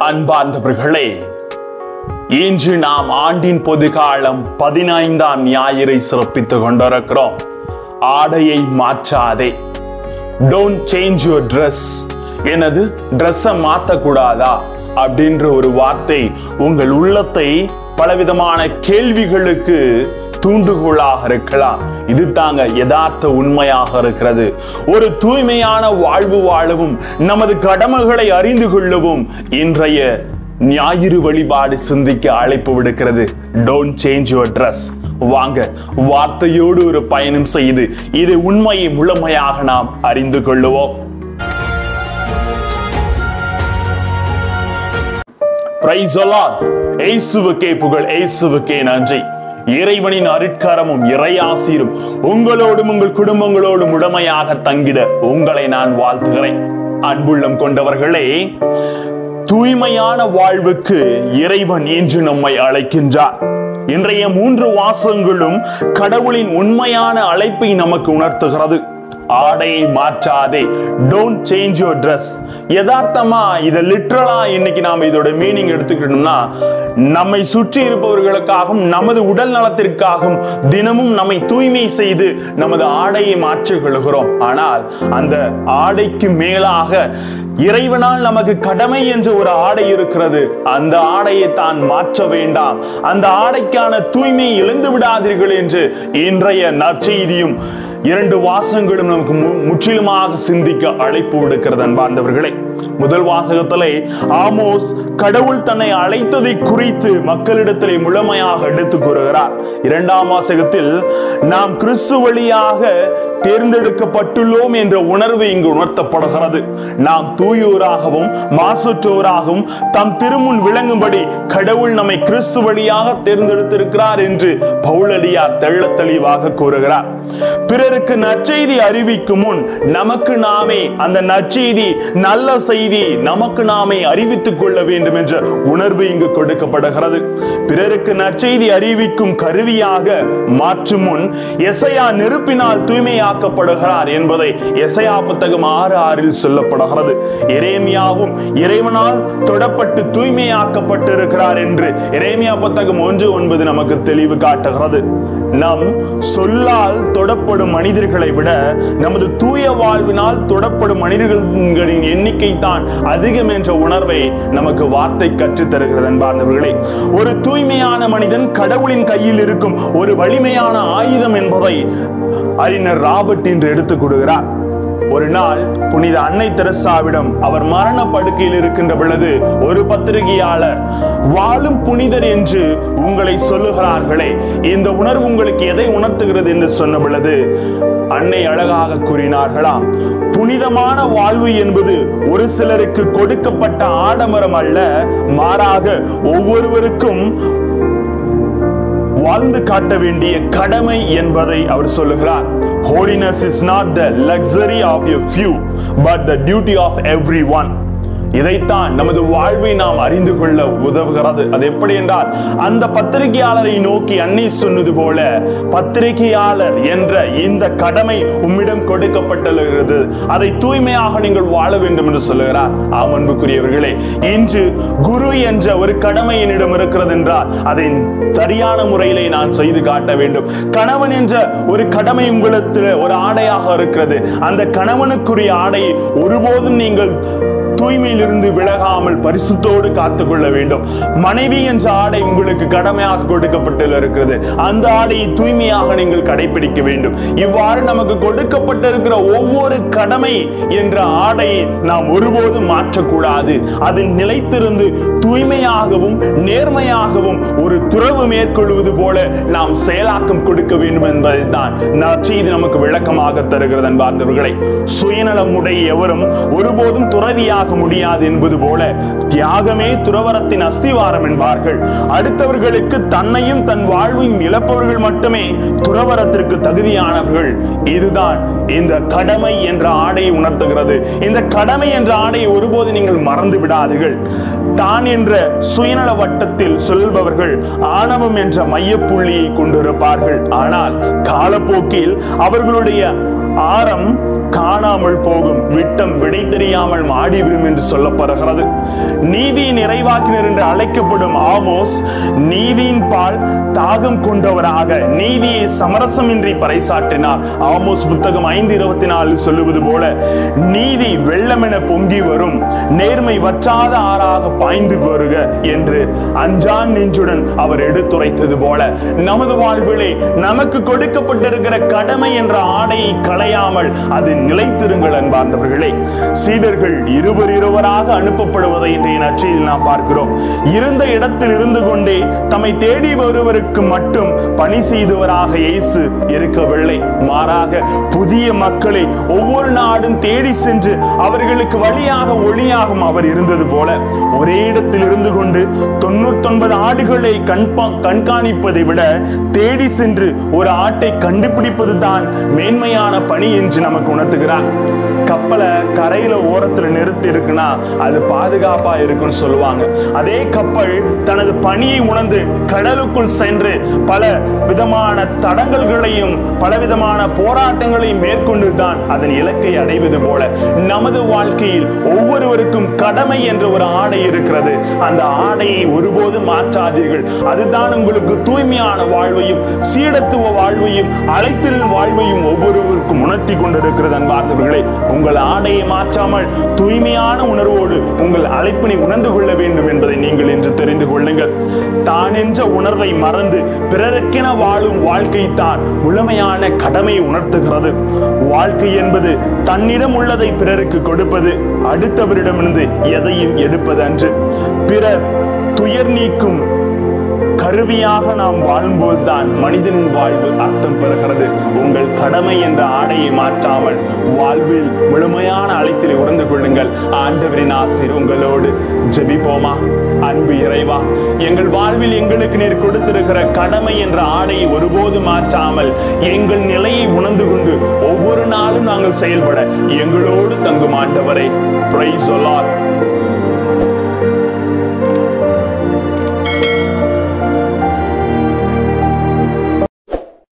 அன்பார்ந்தவர்களே, இன்று நாம் ஆண்டின் பொதுகாலம் 15ஆம் ஞாயிறை சிறப்பித்துக் கொண்டிருக்கிறோம். ஆடையை மாற்றாதே. Don't change your dress. எனது ட்ரெஸ்ஸை மாற்றக்கூடாதா அப்படின்ற ஒரு வார்த்தை உங்கள் உள்ளத்தை பலவிதமான கேள்விகளுக்கு தூண்டுகோலாக இருக்கலாம். இது தாங்க யதார்த்த உண்மையாக இருக்கிறது. ஒரு தூய்மையான வாழ்வு வாழவும் நமது கடமைகளை அறிந்து கொள்ளவும் இன்றைய ஞாயிறு வழிபாடு சிந்திக்க அழைப்பு விடுக்கிறது. Don't change your dress. வாங்க வார்த்தையோடு ஒரு பயணம் செய்து இது உண்மையை முழுமையாக நாம் அறிந்து கொள்ளுவோம். Praise the Lord. இயேசுவுக்கே புகழ், இயேசுவுக்கே நன்றி. இறைவனின் அருட்கரமும் இறையாசீரும் உங்களோடும் உங்கள் குடும்பங்களோடும் முழுமையாக தங்கிட உங்களை நான் வாழ்த்துகிறேன். அன்புள்ளம் கொண்டவர்களே, தூய்மையான வாழ்வுக்கு இறைவன் இன்று நம்மை அழைக்கின்றார். இன்றைய 3 வாசகங்களும் கடவுளின் உண்மையான அழைப்பை நமக்கு உணர்த்துகிறது. ஆடையை மாற்றாதே. Don't change your dress. யதார்த்தமா இதை லிட்டரலா இன்னைக்கு நாம இதோட மீனிங் எடுத்துக்கிட்டோம்னா, நம்மை சுற்றி இருப்பவர்களுக்காகவும் நமது உடல் நலத்திற்காகவும் தினமும் நம்மை தூய்மை செய்து நமது ஆடையை மாற்றிக் கொள்கிறோம். ஆனால் அந்த ஆடைக்கு மேலாக இறைவனால் நமக்கு கடமை என்ற ஒரு ஆடை இருக்கிறது. அந்த ஆடையை தான் மாற்ற வேண்டாம், அந்த ஆடைக்கான தூய்மையை இழந்து விடாதீர்கள் என்று இன்றைய நற்செய்தியும் 2 வாசகங்களும் நமக்கு முற்றிலுமாக சிந்திக்க அழைப்பு விடுக்கிறது. அன்பார்ந்தவர்களே, முதல் வாசகத்திலே ஆமோஸ் கடவுள் தன்னை அழைத்ததை குறித்து மக்களிடத்திலே முழுமையாக எடுத்துக் கூறுகிறார். 2ஆம் வாசகத்தில் நாம் கிறிஸ்து வழியாக தேர்ந்தெடுக்கப்பட்டுள்ளோம் என்ற உணர்வு இங்கு உணர்த்தப்படுகிறது. நாம் தூயோராகவும் மாசற்றோராகவும் தம் திருமுன் விளங்கும்படி கடவுள் நம்மை கிறிஸ்து வழியாக தேர்ந்தெடுத்திருக்கிறார் என்று பவுலடியார் தெள்ளத் தெளிவாக கூறுகிறார். பிறருக்கு நற்செய்தி அறிவிக்கும் முன் நமக்கு நாமே அந்த நற்செய்தி, நல்ல செய்தி நமக்கு நாமே அறிவித்துக் கொள்ள வேண்டும் என்ற உணர்வு இங்கு கொடுக்கப்படுகிறது. பிறருக்கு நற்செய்தி அறிவிக்கும் கருவியாக மாற்றும் முன் எசையா நெருப்பினால் தூய்மையாக்கப்படுகிறார் என்பதை எசையா புத்தகம் 6:6 சொல்லப்படுகிறது. எரேமியாவும் இறைவனால் தொடப்பட்டு தூய்மையாக்கப்பட்டு இருக்கிறார் என்று எரேமியா புத்தகம் 1:9 நமக்கு தெளிவு காட்டுகிறது. நம் சொல்லால் தொடப்படும் மனிதர்களை விட நமது தூய வாழ்வினால் தொடப்படும் மனிதர்களின் எண்ணிக்கை தான் அதிகம் என்ற உணர்வை நமக்கு வார்த்தை கற்றுத் தருகிறது. அன்பார்ந்தவர்களே, ஒரு தூய்மையான மனிதன் கடவுளின் கையில் இருக்கும் ஒரு வலிமையான ஆயுதம் என்பதை அறிஞர் ராபர்ட் இன்று எடுத்துக் கொடுக்கிறார். ஒரு நாள் புனித அன்னை தெரசாவிடம் அவர் மரண படுக்கையில் இருக்கின்ற பொழுது ஒரு பத்திரிகையாளர், வாழும் புனிதர் என்று உங்களை சொல்லுகிறார்களே, இந்த உணர்வு உங்களுக்கு எதை உணர்த்துகிறது என்று சொன்ன பொழுது அன்னை அழகாக கூறினார்களாம், புனிதமான வாழ்வு என்பது ஒரு சிலருக்கு கொடுக்கப்பட்ட ஆடம்பரம் அல்ல, மாறாக ஒவ்வொருவருக்கும் வாழ்ந்து காட்ட வேண்டிய கடமை என்பதை அவர் சொல்லுகிறார். Holiness is not the luxury of a few, but the duty of everyone. இதைத்தான் நமது வாழ்வை நாம் அறிந்து கொள்ள உதவுகிறது. அது எப்படி என்றால், அந்த பத்திரிகையாளரை நோக்கி அன்னை சொன்னது போல, பத்திரிகையாளர் என்ற இந்த கடமை உம்மிடம் கொடுக்கப்பட்டுள்ளது, அதை தூய்மையாக நீங்கள் வாழ வேண்டும் என்று சொல்லுகிறார். அன்புக்குரியவர்களே, இன்று குரு என்ற ஒரு கடமை என்னிடம் இருக்கிறது என்றால் அதை சரியான முறையிலே நான் செய்து காட்ட வேண்டும். கணவன் என்ற ஒரு கடமை உங்களுக்கு ஒரு ஆடையாக இருக்கிறது. அந்த கணவனுக்குரிய ஆடையை ஒருபோதும் நீங்கள் தூய்மையிலிருந்து விலகாமல் பரிசுத்தோடு காத்துக்கொள்ள வேண்டும். மனைவி என்ற ஆடை உங்களுக்கு கடமையாக கொடுக்கப்பட்டிருக்கிறது. அந்த ஆடையை தூய்மையாக நீங்கள் கடைபிடிக்க வேண்டும். இவ்வாறு நமக்கு கொடுக்கப்பட்டிருக்கிற ஒவ்வொரு கடமை என்ற ஆடையை நாம் ஒருபோதும் மாற்றக்கூடாது. அது நிலைத்திருந்து தூய்மையாகவும் நேர்மையாகவும் ஒரு துறவு மேற்கொள்வது போல நாம் செயலாக்கம் கொடுக்க வேண்டும் என்பதை தான் நற்செய்தி நமக்கு விளக்கமாக தருகிறது. அன்பார்ந்தவர்களே, சுயநலமுடைய எவரும் ஒருபோதும் துறவியாக முடியாது என்பது போல தியாகமே துறவரத்தின் அஸ்திவாரம் என்பார்கள். அடுத்தவர்களுக்கு தன்னையும் தன் வாழ்வையும் இழப்பவர்கள் மட்டுமே துறவரத்திற்கு தகுதியானவர்கள். இதுதான் இந்த கடமை என்ற ஆடையை உணர்த்துகிறது. இந்த கடமை என்ற ஆடையை ஒருபோது நீங்கள் மறந்து விடாதீர்கள். தான் என்ற சுயநல வட்டத்தில் சொல்பவர்கள் ஆணவம் என்ற மையப்புள்ளியை கொண்டிருப்பார்கள். ஆனால் காலப்போக்கில் அவர்களுடைய ஆரம் காணாமல் போகும், விட்டம் விடை தெரியாமல் மாடிவிடும் என்று சொல்லப்படுகிறது. நீதியின் இறைவாக்கினர் என்று அழைக்கப்படும் ஆமோஸ் நீதியின் பால் தாகம் கொண்டவராக நீதியை சமரசமின்றி பறைசாற்றினார். ஆமோஸ் புத்தகம் 5:24 சொல்லுவது போல, நீதி வெள்ளமென பொங்கி வரும், நேர்மை வற்றாத ஆறாக பாய்ந்து வருக என்று அஞ்சான் நெஞ்சுடன் அவர் எடுத்துரைத்தது போல, நமது வாழ்விலே நமக்கு கொடுக்கப்பட்டிருக்கிற கடமை என்ற ஆடையை களையாமல் அது நிலைத்திருங்கள் அன்பார்ந்தவர்களே. சீடர்கள் இருவராக அனுப்பப்படுவதை இன்றைய நற்செய்தியில் நாம் பார்க்கிறோம். இருந்த இடத்தில் இருந்து கொண்டே தம்மை தேடி வருவருக்கு மட்டும் பணி செய்தவராக இயேசு இருக்கவில்லை. மாறாக புதிய மக்களை ஒவ்வொரு நாடும் தேடி சென்று அவர்களுக்கு வழியாக ஒளியாகும் அவர் இருந்தது போல, ஒரே இடத்தில் இருந்து கொண்டு 99 ஆடுகளை கண்காணிப்பதை விட தேடி சென்று ஒரு ஆட்டை கண்டுபிடிப்பது தான் மேன்மையான பணி என்று நமக்கு உணர்த்துகிறார். கப்பலை கரையில ஓரத்துல நிறுத்தி இருக்குன்னா அது பாதுகாப்பா இருக்குன்னு சொல்லுவாங்க. அதே கப்பல் தனது பணியை உணர்ந்து கடலுக்குள் சென்று பல விதமான தடங்கல்களையும் பலவிதமான போராட்டங்களையும் மேற்கொண்டு தான் அதன் இலக்கை அடைவது போல, நமது வாழ்க்கையில் ஒவ்வொருவருக்கும் கடமை என்ற ஒரு ஆடை இருக்கிறது. அந்த ஆடையை ஒருபோதும் மாற்றாதீர்கள். அதுதான் உங்களுக்கு தூய்மையான வாழ்வையும் சீடத்துவ வாழ்வையும் அழைத்தல் வாழ்வையும் ஒவ்வொருவருக்கும் உணர்த்தி கொண்டிருக்கிறது அன்பார்ந்தவர்களே. உங்கள் ஆடையை மாற்றாமல் தூய்மையான உணர்வோடு உங்கள் அழைப்பினை உணர்ந்து கொள்ள வேண்டும் என்பதை நீங்கள் இன்று தெரிந்து கொள்ளுங்கள். தான் என்ற உணர்வை மறந்து பிறருக்கென வாழும் வாழ்க்கை தான் முழுமையான கடமையை உணர்த்துகிறது. வாழ்க்கை என்பது தன்னிடம் உள்ளதை பிறருக்கு கொடுப்பது, அடுத்தவரிடமிருந்து எதையும் எடுப்பது அன்று. பிறர் துயர் நீக்கும் கருவியாக நாம் வாழும்போதுதான் மனிதனின் வாழ்வு அர்த்தம் பெறுகிறது. உங்கள் கடமை என்ற ஆடையை மாற்றாமல் வாழ்வில் முழுமையான அழைத்திலே உணர்ந்து கொள்ளுங்கள். ஆண்டவரின் ஆசீர் உங்களோடு. ஜெபிப்போமா. அன்பு இறைவா, எங்கள் வாழ்வில் எங்களுக்கு நீர் கொடுத்திருக்கிற கடமை என்ற ஆடையை ஒருபோது மாற்றாமல் எங்கள் நிலையை உணர்ந்து கொண்டு ஒவ்வொரு நாளும் நாங்கள் செயல்பட எங்களோடு தங்கும் ஆண்டவரே. Praise the Lord.